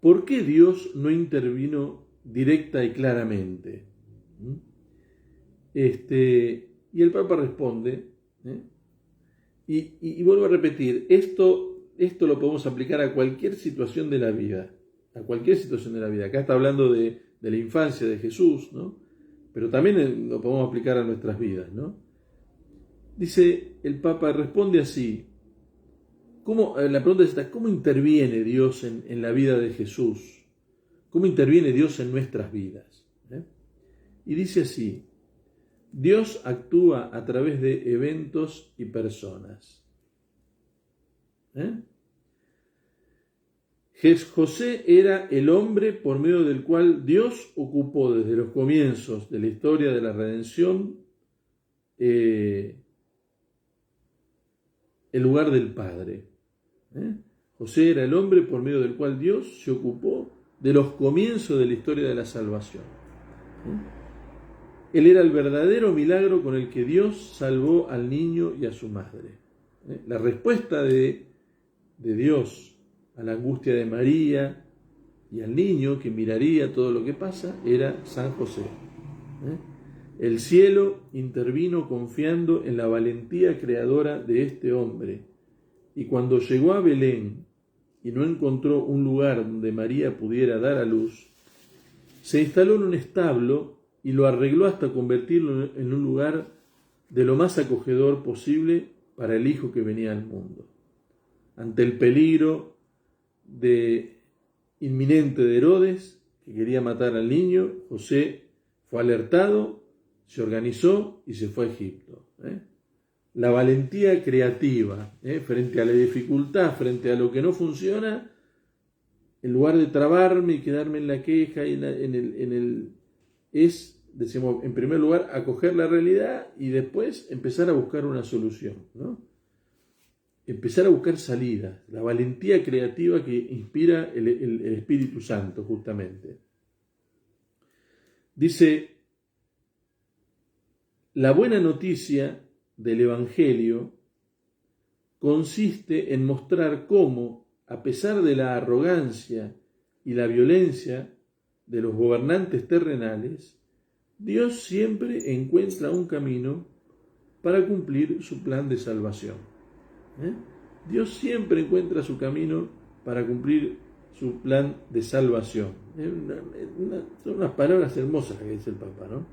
¿por qué Dios no intervino directa y claramente? Y el Papa responde, y vuelvo a repetir, esto lo podemos aplicar a cualquier situación de la vida, a cualquier situación de la vida. Acá está hablando de la infancia de Jesús, ¿no? Pero también lo podemos aplicar a nuestras vidas, ¿no? Dice el Papa, responde así, la pregunta es esta, ¿cómo interviene Dios en la vida de Jesús? ¿Cómo interviene Dios en nuestras vidas? Y dice así, Dios actúa a través de eventos y personas. José era el hombre por medio del cual Dios ocupó desde los comienzos de la historia de la redención el lugar del Padre. José era el hombre por medio del cual Dios se ocupó de los comienzos de la historia de la salvación. Él era el verdadero milagro con el que Dios salvó al niño y a su madre. La respuesta de Dios a la angustia de María y al niño que miraría todo lo que pasa era San José. El cielo intervino confiando en la valentía creadora de este hombre. Y cuando llegó a Belén y no encontró un lugar donde María pudiera dar a luz, se instaló en un establo y lo arregló hasta convertirlo en un lugar de lo más acogedor posible para el hijo que venía al mundo. Ante el peligro inminente de Herodes, que quería matar al niño, José fue alertado, se organizó y se fue a Egipto. La valentía creativa, frente a la dificultad, frente a lo que no funciona, en lugar de trabarme y quedarme en la queja, decimos, en primer lugar, acoger la realidad y después empezar a buscar una solución, ¿no? Empezar a buscar salidas, la valentía creativa que inspira el Espíritu Santo, justamente. Dice, la buena noticia del Evangelio consiste en mostrar cómo, a pesar de la arrogancia y la violencia de los gobernantes terrenales, Dios siempre encuentra un camino para cumplir su plan de salvación. Dios siempre encuentra su camino para cumplir su plan de salvación. Son unas palabras hermosas que dice el Papa, ¿no?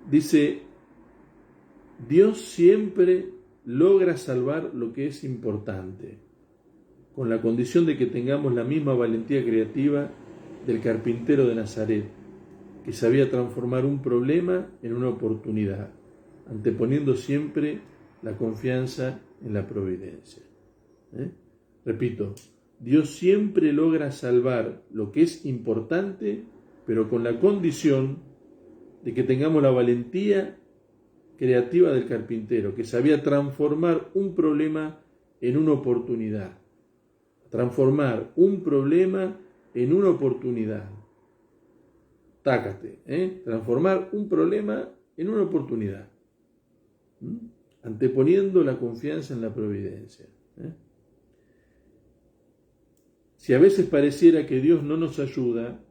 Dice, Dios siempre logra salvar lo que es importante, con la condición de que tengamos la misma valentía creativa del carpintero de Nazaret, que sabía transformar un problema en una oportunidad, anteponiendo siempre la confianza en la providencia. Repito, Dios siempre logra salvar lo que es importante, pero con la condición de que tengamos la valentía creativa del carpintero, que sabía transformar un problema en una oportunidad. Transformar un problema en una oportunidad. Tácate, transformar un problema en una oportunidad. Anteponiendo la confianza en la providencia. Si a veces pareciera que Dios no nos ayuda,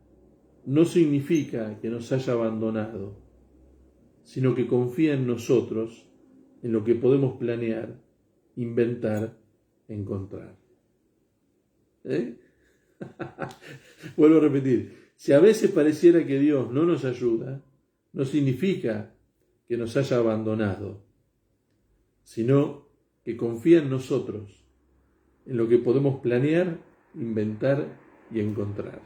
no significa que nos haya abandonado, sino que confía en nosotros, en lo que podemos planear, inventar, encontrar. Vuelvo a repetir, si a veces pareciera que Dios no nos ayuda, no significa que nos haya abandonado, sino que confía en nosotros, en lo que podemos planear, inventar y encontrar.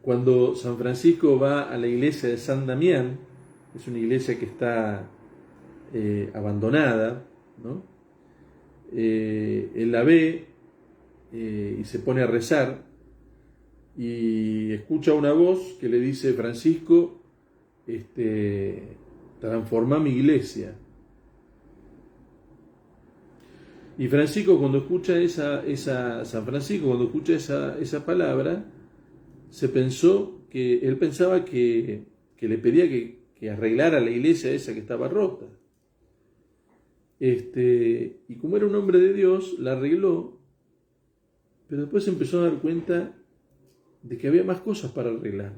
Cuando San Francisco va a la iglesia de San Damián, es una iglesia que está abandonada, ¿no? Él la ve y se pone a rezar y escucha una voz que le dice, Francisco, transformá mi iglesia. Y Francisco, cuando escucha San Francisco, cuando escucha esa palabra, él pensaba que le pedía que arreglara la iglesia esa que estaba rota. Y como era un hombre de Dios, la arregló, pero después se empezó a dar cuenta de que había más cosas para arreglar.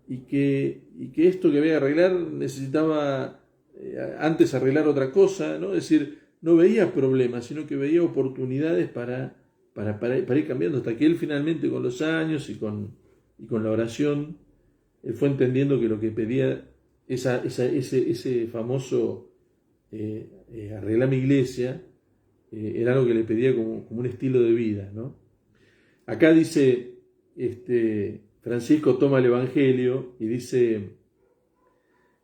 Y que esto que había que arreglar necesitaba antes arreglar otra cosa, ¿no? Es decir, no veía problemas, sino que veía oportunidades para ir cambiando, hasta que él finalmente con los años y con la oración, él fue entendiendo que lo que pedía, ese famoso arreglar mi iglesia, era algo que le pedía como un estilo de vida, ¿no? Acá dice, Francisco toma el Evangelio y dice,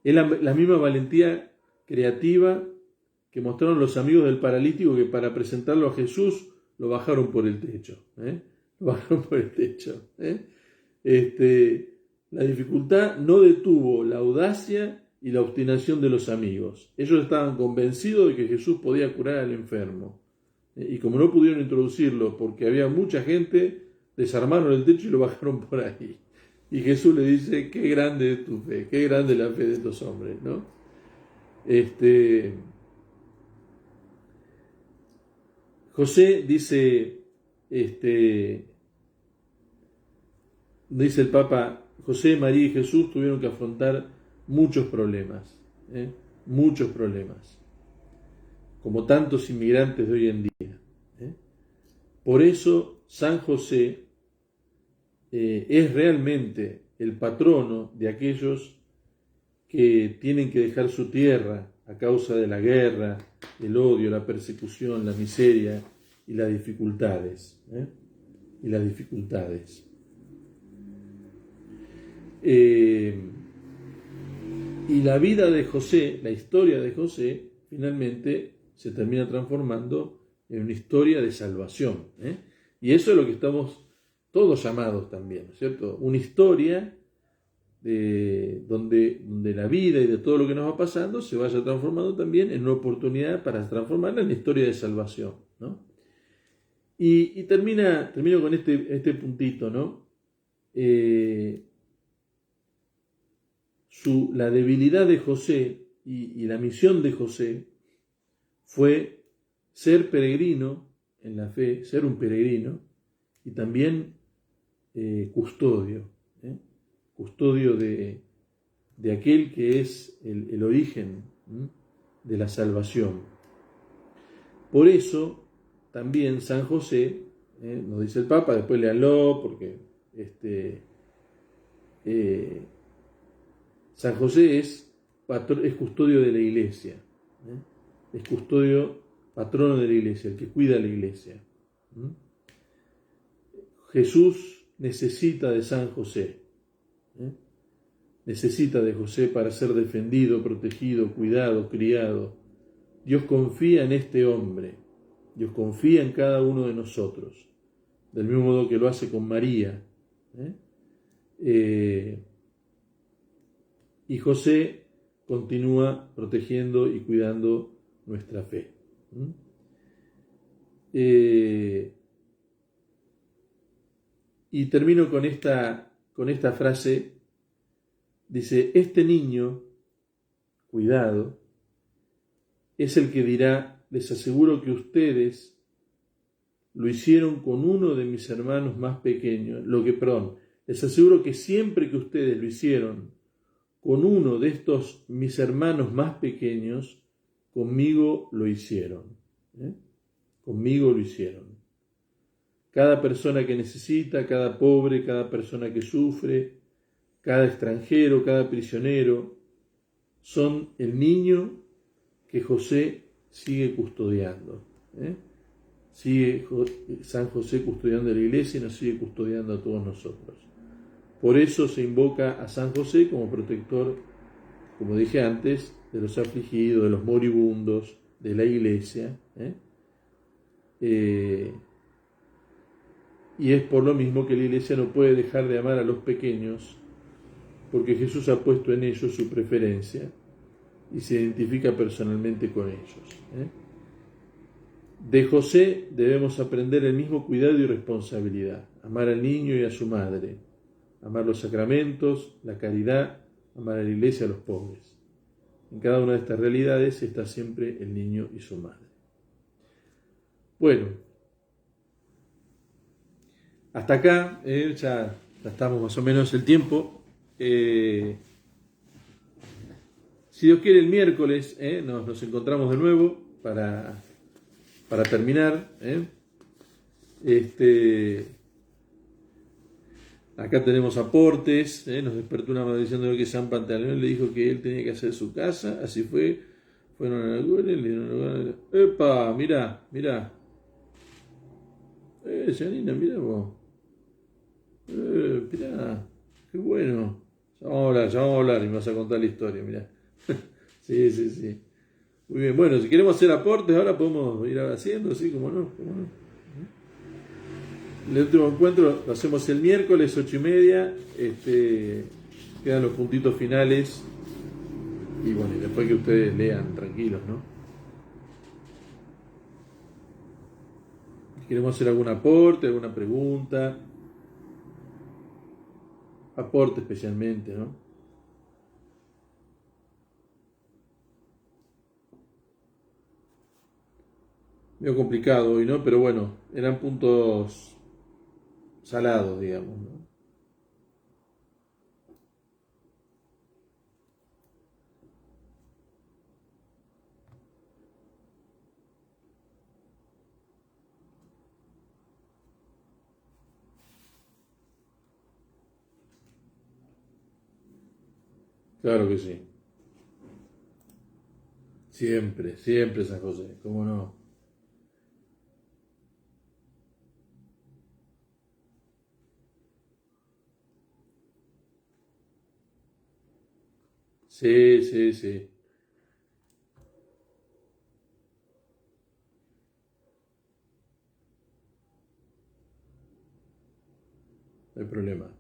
es la misma valentía creativa que mostraron los amigos del paralítico, que para presentarlo a Jesús lo bajaron por el techo. Lo bajaron por el techo. La dificultad no detuvo la audacia y la obstinación de los amigos. Ellos estaban convencidos de que Jesús podía curar al enfermo. Y como no pudieron introducirlo porque había mucha gente, desarmaron el techo y lo bajaron por ahí. Y Jesús le dice, qué grande es tu fe, qué grande es la fe de estos hombres, ¿no? José dice el Papa, José, María y Jesús tuvieron que afrontar muchos problemas, muchos problemas, como tantos inmigrantes de hoy en día. Por eso San José es realmente el patrono de aquellos que tienen que dejar su tierra a causa de la guerra, el odio, la persecución, la miseria y las dificultades. Y la vida de José, la historia de José, finalmente se termina transformando en una historia de salvación. Y eso es lo que estamos todos llamados también, ¿no es cierto? Una historia donde la vida y de todo lo que nos va pasando se vaya transformando también en una oportunidad para transformarla en la historia de salvación, ¿no? Y termino con este puntito, ¿no? La debilidad de José y la misión de José fue ser peregrino en la fe, ser un peregrino y también custodio de aquel que es el origen de la salvación. Por eso también San José, nos dice el Papa, después léanlo porque San José es custodio de la iglesia, es custodio, patrono de la iglesia, el que cuida la iglesia. Jesús necesita de San José, necesita de José para ser defendido, protegido, cuidado, criado. Dios confía en este hombre, Dios confía en cada uno de nosotros, del mismo modo que lo hace con María. Y José continúa protegiendo y cuidando nuestra fe. Y termino con esta frase. Dice, este niño, cuidado, es el que dirá, les aseguro que ustedes lo hicieron con uno de mis hermanos más pequeños, les aseguro que siempre que ustedes lo hicieron con uno de estos mis hermanos más pequeños, conmigo lo hicieron. Conmigo lo hicieron. Cada persona que necesita, cada pobre, cada persona que sufre, cada extranjero, cada prisionero, son el niño que José sigue custodiando. Sigue San José custodiando la iglesia y nos sigue custodiando a todos nosotros. Por eso se invoca a San José como protector, como dije antes, de los afligidos, de los moribundos, de la iglesia. Y es por lo mismo que la iglesia no puede dejar de amar a los pequeños, porque Jesús ha puesto en ellos su preferencia y se identifica personalmente con ellos. De José debemos aprender el mismo cuidado y responsabilidad, amar al niño y a su madre, amar los sacramentos, la caridad, amar a la iglesia y a los pobres. En cada una de estas realidades está siempre el niño y su madre. Bueno, hasta acá ya estamos más o menos el tiempo. Si Dios quiere, el miércoles nos encontramos de nuevo para terminar. Acá tenemos aportes. Nos despertó una madre diciendo que San Pantaleón le dijo que él tenía que hacer su casa. Así fue. Fueron a la escuela y le dieron. ¡Epa! Mirá. Janina, mirá vos. Mirá. Qué bueno. Ya vamos a hablar y me vas a contar la historia, mirá. Sí. Muy bien, bueno, si queremos hacer aportes, ahora podemos ir haciendo, ¿sí? ¿Cómo no? El último encuentro lo hacemos el miércoles, 8:30. Quedan los puntitos finales. Y bueno, y después que ustedes lean tranquilos, ¿no? Si queremos hacer algún aporte, alguna pregunta. Aporte especialmente, ¿no? Medio complicado hoy, ¿no? Pero bueno, eran puntos salados, digamos, ¿no? Claro que sí. Siempre San José, ¿cómo no? Sí. No hay problema.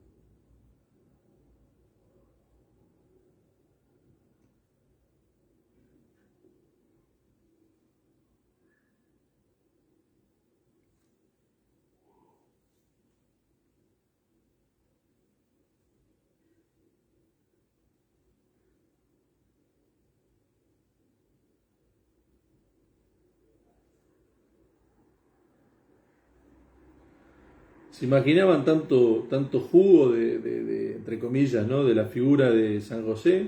¿Se imaginaban tanto jugo entre comillas, ¿no? De la figura de San José?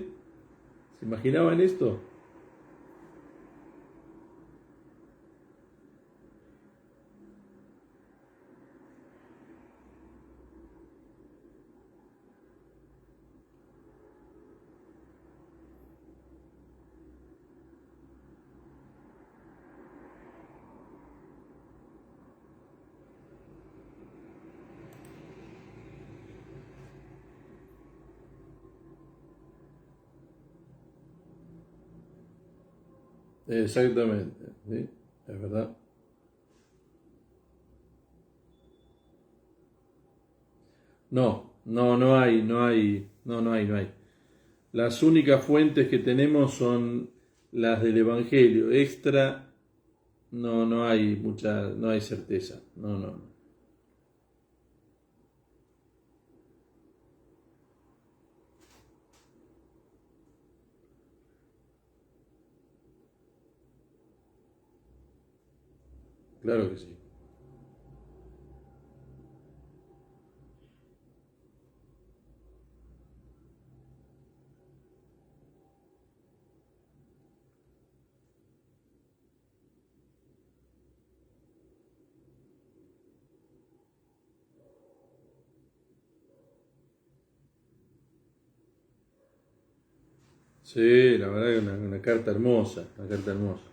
¿Se imaginaban esto? Exactamente, ¿sí? Es verdad. No hay. Las únicas fuentes que tenemos son las del Evangelio. Extra, no hay no hay certeza. No. Claro que sí. Sí, la verdad que una carta hermosa, una carta hermosa.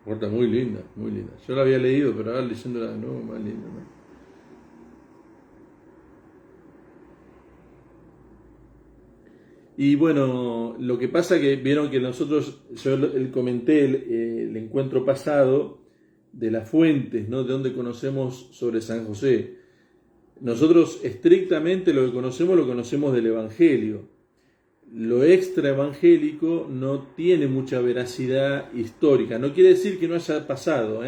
Una carta muy linda, muy linda. Yo la había leído, pero ahora leyéndola de nuevo, más linda, ¿no? Y bueno, lo que pasa que vieron que nosotros, comenté el encuentro pasado de las fuentes, ¿no? De donde conocemos sobre San José. Nosotros estrictamente lo conocemos del Evangelio. Lo extraevangélico no tiene mucha veracidad histórica. No quiere decir que no haya pasado,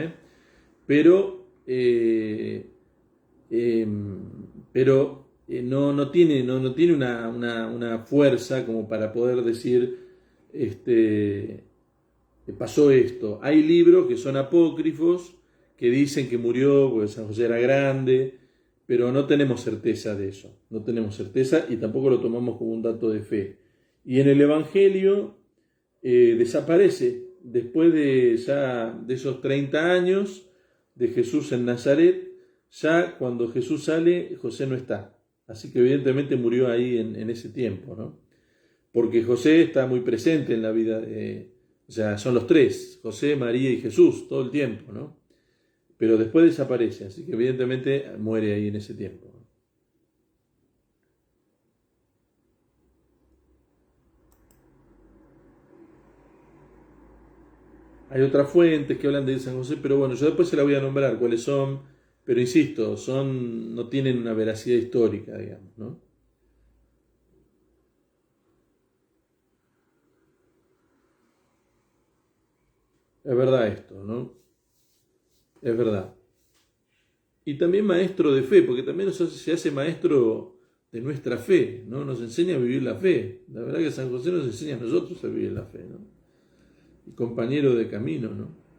pero, no tiene una fuerza como para poder decir, pasó esto. Hay libros que son apócrifos, que dicen que murió porque San José era grande, pero no tenemos certeza de eso. No tenemos certeza y tampoco lo tomamos como un dato de fe. Y en el Evangelio desaparece después de esos 30 años de Jesús en Nazaret. Ya cuando Jesús sale, José no está. Así que evidentemente murió ahí en ese tiempo, ¿no? Porque José está muy presente en la vida o sea, son los tres, José, María y Jesús, todo el tiempo, ¿no? Pero después desaparece, así que evidentemente muere ahí en ese tiempo. Hay otras fuentes que hablan de San José, pero bueno, yo después se la voy a nombrar cuáles son, pero insisto, no tienen una veracidad histórica, digamos, ¿no? Es verdad esto, ¿no? Es verdad. Y también maestro de fe, porque también se hace maestro de nuestra fe, ¿no? Nos enseña a vivir la fe. La verdad que San José nos enseña a nosotros a vivir la fe, ¿no? Y compañero de camino, ¿no?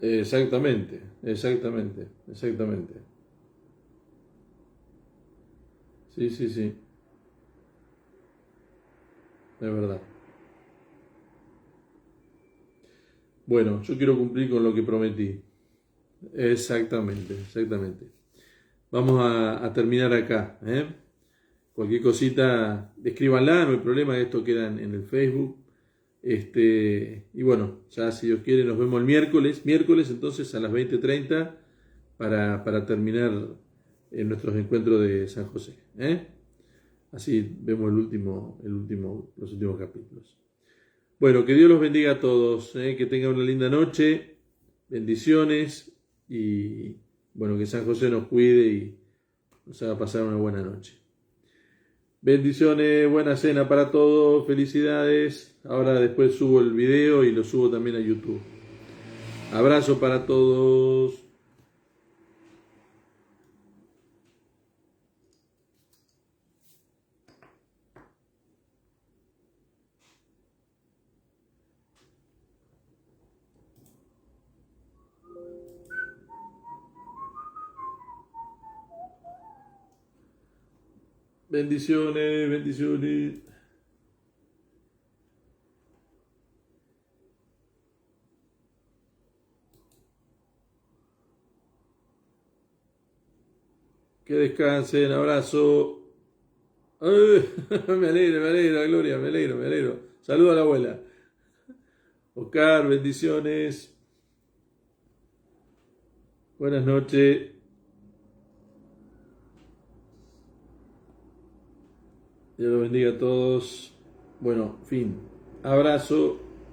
Exactamente, exactamente, exactamente. Sí, sí, sí, es verdad. Bueno, yo quiero cumplir con lo que prometí. Exactamente, exactamente. Vamos a terminar acá, ¿eh? Cualquier cosita, escríbanla, no hay problema, esto queda en el Facebook. Y bueno, ya si Dios quiere, nos vemos el miércoles entonces a las 20:30 para terminar nuestros encuentros de San José, ¿eh? Así vemos los últimos capítulos. Bueno, que Dios los bendiga a todos, que tengan una linda noche, bendiciones y bueno, que San José nos cuide y nos haga pasar una buena noche. Bendiciones, buena cena para todos, felicidades. Ahora después subo el video y lo subo también a YouTube. Abrazo para todos. Bendiciones, bendiciones. Que descansen, abrazo. Ay, me alegro, Gloria, me alegro, me alegro. Saludo a la abuela. Oscar, bendiciones. Buenas noches. Dios los bendiga a todos. Bueno, fin. Abrazo.